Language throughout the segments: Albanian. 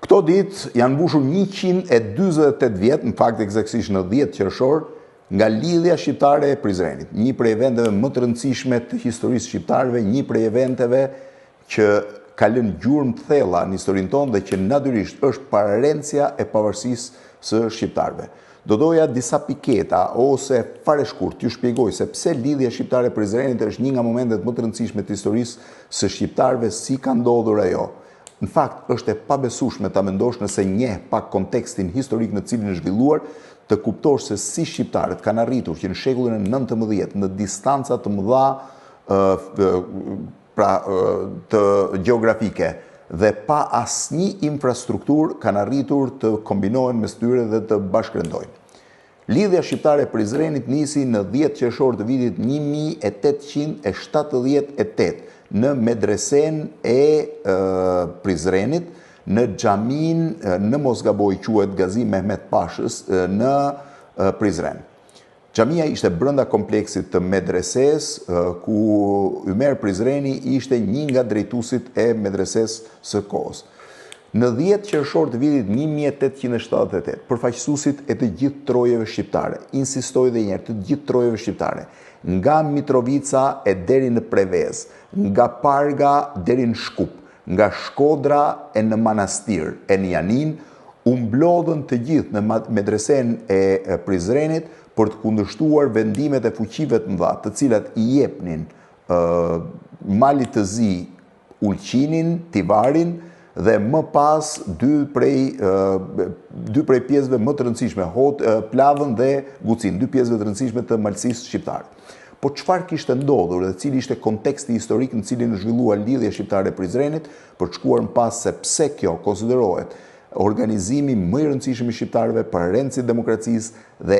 Këto ditë janë mbushur 148 vjet, në fakt eksaktësisht në 10 qershor, nga lidhja shqiptare e Prizrenit. Një prej eventeve më të rëndësishme të historisë shqiptarëve, një prej eventeve që ka lënë gjurmë të thella në historinë tonë dhe që natyrisht është pararencia e pavarësisë së shqiptarëve. Do doja disa piketa ose fare shkurt t'ju shpjegoj se pse lidhja shqiptare e Prizrenit është një nga momentet më të rëndësishme të historisë së shqiptarëve, si ka ndodhur ajo. Në fakt, është e pabesueshme ta mendosh nëse njeh pak kontekstin historik në cilin është zhvilluar, të kuptosh se si shqiptarët kanë arritur që në shekullin e 19 në distanca të mëdha të gjeografike dhe pa asnjë infrastrukturë kanë arritur të kombinohen mes tyre dhe të bashkërendojnë. Lidhja shqiptare e Prizrenit nisi në 10 qershor të vitit 1878 në medresen e Prizrenit, në xhamin në Mosgaboj quhet Gazi Mehmet Pashës në Prizren. Xhamia ishte brenda kompleksit të medreses, ku Ymer Prizreni ishte një nga drejtuesit e medreses së kohës. Në 10 qershor të vitit 1878, përfaqësuesit e të gjithë trojeve shqiptare, insistoj dhe njerë, të gjithë trojeve shqiptare, nga Mitrovica e deri në Prevez, nga Parga deri në Shkup, nga Shkodra e në Manastir e në Janin, u mblodhën të gjithë në medresen e Prizrenit për të kundërshtuar vendimet e fuqive të mëdha, të cilat i jepnin Malit të Zi Ulqinin, Tivarin, dhe më pas dy prej pjesëve më të rëndësishme, Plavën dhe Gucin, dy pjesëve të rëndësishme të malësisë shqiptare. Po çfarë kishte ndodhur dhe cili ishte konteksti historik në cilin është zhvilluar lidhja shqiptare e Prizrenit, për të shkuar më pas se pse kjo konsiderohet organizimi më i rëndësishëm i shqiptarëve, pararenci i demokracisë dhe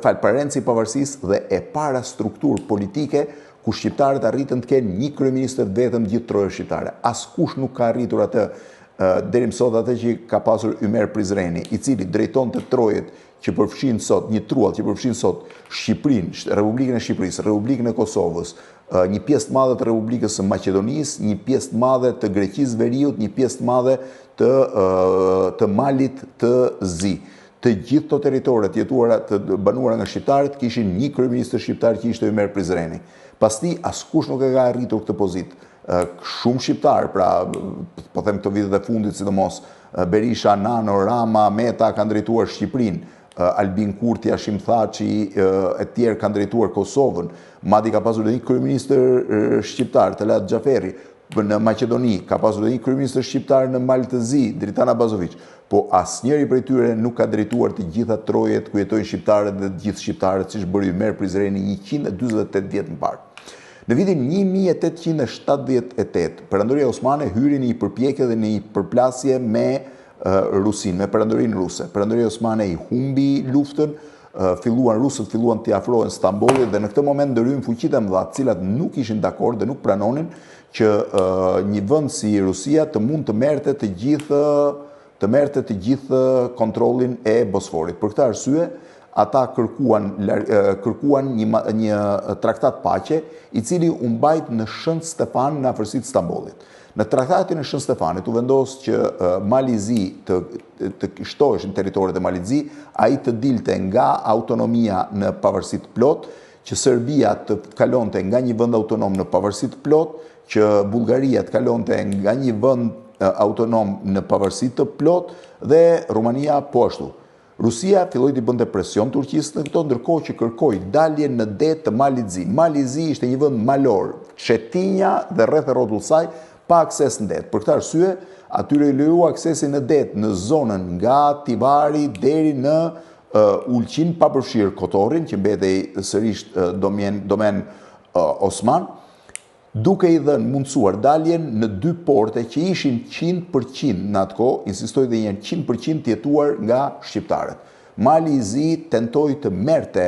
pararenci i pavarësisë dhe e para strukturë politike ku shqiptarët arritën të kenë një kryeministër vetëm gjithë trojës shqiptare. Askush nuk ka arritur atë deri më sot atë që ka pasur Ymer Prizreni, i cili drejton të trojet që përfshin sot, një truall që përfshin sot Shqipërinë, Republikën e Shqipërisë, Republikën e Kosovës, një pjesë të madhe të Republikës së Maqedonisë, një pjesë të madhe të Greqisë Veriut, një pjesë të madhe të Malit të Zi. Të gjithë këto territoret jetuara të banuara nga shqiptarët kishin një kryeministër shqiptar që ishte Ymer Prizreni. Pasti askush nuk e ka arritur këtë pozitë. Shumë shqiptarë, pra po them këto vitet e fundit sidomos, Berisha, Nano, Rama, Meta kanë drejtuar Shqipërinë, Albin Kurti, Hashim Thaçi e tjerë kanë drejtuar Kosovën, madje ka pasur edhe një kryeministër shqiptar, Talat Xhaferi, në Maqedoni, ka pasur edhe një kryeministër shqiptar në Mal të Zi, Dritan Abazović, po asnjëri prej tyre nuk ka drejtuar të gjitha trojet ku jetojnë shqiptarët dhe të gjithë shqiptarët, siç bëri Ymer Prizreni 148 vjet më parë. Në vitin 1878, Perandoria Osmane hyri në një përpjekje dhe në një përplasje me Rusinë, me Perandorinë ruse. Perandoria Osmane i humbi luftën, rusët filluan t'i afrohen Stambollit dhe në këtë moment ndërhyjnë fuqitë e mëdha, të cilat nuk ishin dakord dhe nuk pranonin që një vend si Rusia të mund të merrte të gjithë kontrollin e Bosforit. Për këtë arsye, ata kërkuan një traktat paqe, i cili u mbajt në Shën Stefan në afërsitë të Stambollit. Në traktatin e Shën Stefanit u vendos që Mali i Zi të shtoheshin territoret e Malit të Zi, ai të dilte nga autonomia në pavarësi të plot, që Serbia të kalonte nga një vend autonom në pavarësi të plot, që Bullgaria të kalonte nga një vend autonom në pavarësi të plot dhe Rumania po ashtu. Rusia filloi të bënte presion Turqisë në këto, ndërkohë që kërkoi daljen në det të Malit të Zi. Mali i Zi ishte një vend malor, Çetinja dhe rreth e rrotull saj pa akses në det. Për këtë arsye, atyre i leju aksesi në det në zonën nga Tivari deri në Ulqin, pa përfshirë Kotorin, që mbetej sërish domen Osman, duke i dhënë mundësuar daljen në dy porte që ishin 100% në atë kohë, insistoj dhe njërë 100% të jetuar nga shqiptarët. Mali i Zi tentoi të merrte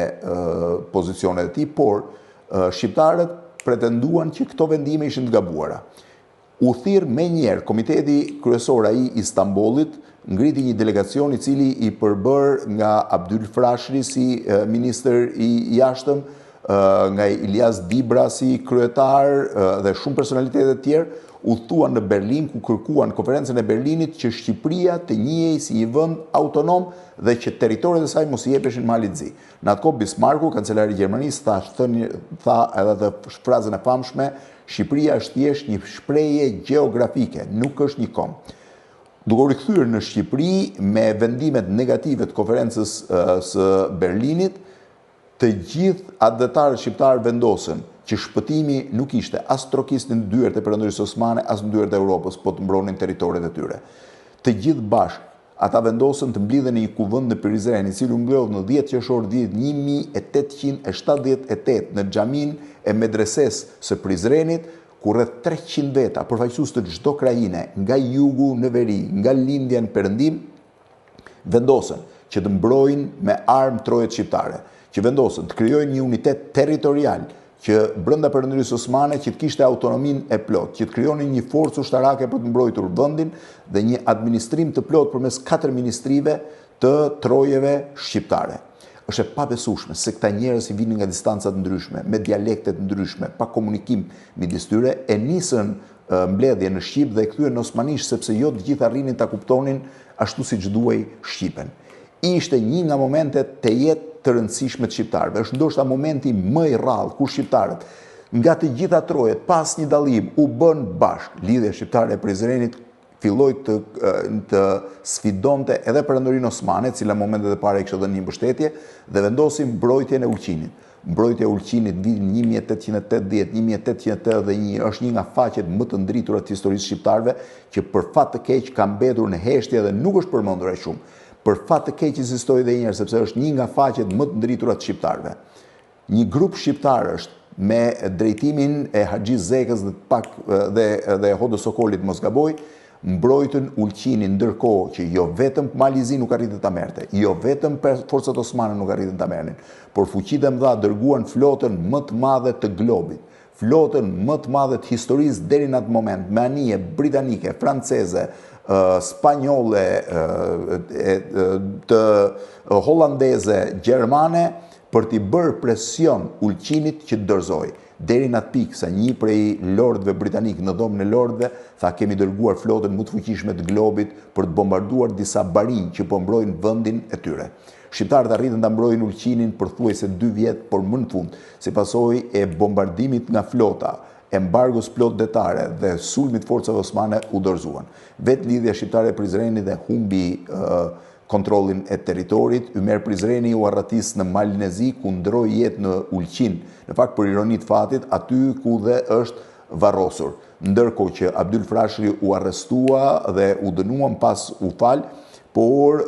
pozicionet e tij, por shqiptarët pretenduan që këto vendime ishin të gabuara. U thirr menjëherë Komiteti Kryesor i Stambollit, ngriti një delegacion i cili i përbër nga Abdyl Frashëri si ministër i jashtëm, nga Ilias Dibra si kryetar dhe shumë personalitetet të tjerë, udhëtuan në Berlin ku kërkuan konferencën e Berlinit që Shqipëria të njihej si një vend autonom dhe që territoret e saj mos i jepeshin malit zi. Në atë kohë Bismarcku, kancelari i Gjermanisë, tha edhe të frazën e famshme, Shqipëria është thjesht një shprehje gjeografike, nuk është një kom. Duke u rikthyer në Shqipëri me vendimet negative të konferencës së Berlinit, të gjithë adhetarët shqiptarë vendosën që shpëtimi nuk ishte as trokistin në dyert e Perëndërisë Osmane, as në dyert e Europës, po të mbronin territoret e tyre. Të gjithë bashkë, ata vendosën të mblidhen në një kuvend në Prizren, i cili u mblodh në 10 qershor 1878 në xhamin e medreses së Prizrenit, ku rreth 300 veta, përfaqësues të çdo krajine, nga jugu në veri, nga lindja në perëndim, vendosën që të mbrojnë me armë trojet shqiptare, që vendosën të krijojnë një unitet territorial që brenda Perëndërisë Osmane që të kishte autonominë e plot, që të krijonin një forcë ushtarake për të mbrojtur vendin dhe një administrim të plot përmes 4 ministrive të trojeve shqiptare. Është e pabesueshme se këta njerëz i vinin nga distanca të ndryshme, me dialekte të ndryshme, pa komunikim midis tyre, e nisën mbledhje në shqip dhe e kthyen në osmanisht sepse jo të gjithë arrinin ta kuptonin ashtu siç duhej shqipen. Ishte një nga momentet të jetë të rëndësishme të shqiptarëve. Është ndoshta momenti më i rrallë ku shqiptarët nga të gjitha trojet pas një dallim u bën bashkë. Lidhja shqiptare e Prizrenit filloi të sfidonte edhe Perëndorinë Osmane, e cila momentet e para i kishte dhënë një mbështetje, dhe vendosin mbrojtjen e Ulqinit. Mbrojtja e Ulqinit vitin 1880-1881 është një nga faqet më të ndritura të historisë shqiptarëve që për fat të keq ka mbetur në heshtje dhe nuk është përmendur aq shumë. Për fat të keq ekzistoi edhe një herë sepse është një nga faqet më të ndritura të shqiptarëve. Një grup shqiptarësh me drejtimin e Haxhi Zekës dhe Hodës Sokolit mos gaboj, mbrojtën Ulqinin, ndërkohë që jo vetëm Malizi nuk arritën ta merrte, jo vetëm forcat osmane nuk arritën ta merrnin, por fuqitë e mëdha dërguan flotën më të madhe të globit, flotën më të madhe të historisë deri në atë moment, me anije britanike, franceze, spanjolle, të hollandeze, gjermane, për t'i bërë presion Ulqinit që të dorëzojë. Deri në atë pikë sa një prej lordëve britanik në dhomën e lordëve tha kemi dërguar flotën më të fuqishme të globit për të bombarduar disa barinj që po mbrojnë vendin e tyre. Shqiptarët arritën ta mbrojnë Ulqinin për thuajse 2 vjet, por më në fund, si pasojë e bombardimit nga flota, embargos plot detare dhe sulmit forcave osmane u dorëzuan. Vetë lidhja shqiptare e Prizrenit dhe humbi kontrollin e territorit, Ymer Prizreni u arratis në Malin e Zi, ku ndroi jetë në Ulqin, në fakt për ironi të fatit, aty ku dhe është varrosur. Ndërkohë që Abdyl Frashëri u arrestua dhe u dënuan pas u fal, por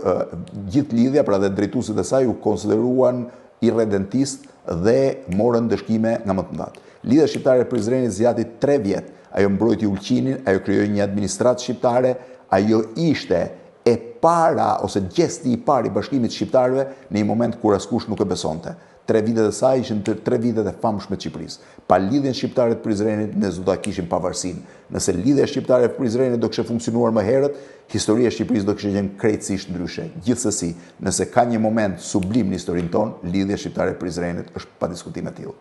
gjithë lidhja, pra dhe drejtuesit e saj u konsideruan irredentist dhe morën dëshkime nga më të mëdha. Lidhja shqiptare e Prizrenit zgjati 3 vjet. Ajo mbrojti Ulqinin, ajo krijoi një administratë shqiptare, ajo ishte e para ose gjesti i parë i bashkimit shqiptarëve në një moment kur askush nuk e besonte. 3 vitet e saj ishin 3 vitet e famshme të Shqipërisë. Pa lidhjen shqiptare të Prizrenit ne do ta kishim pavarësinë. Nëse lidhja shqiptare e Prizrenit do kishte funksionuar më herët, historia e Shqipërisë do kishte qenë krejtësisht ndryshe. Gjithsesi, nëse ka një moment sublim në historinë tonë, lidhja shqiptare e Prizrenit është pa diskutim e tillë.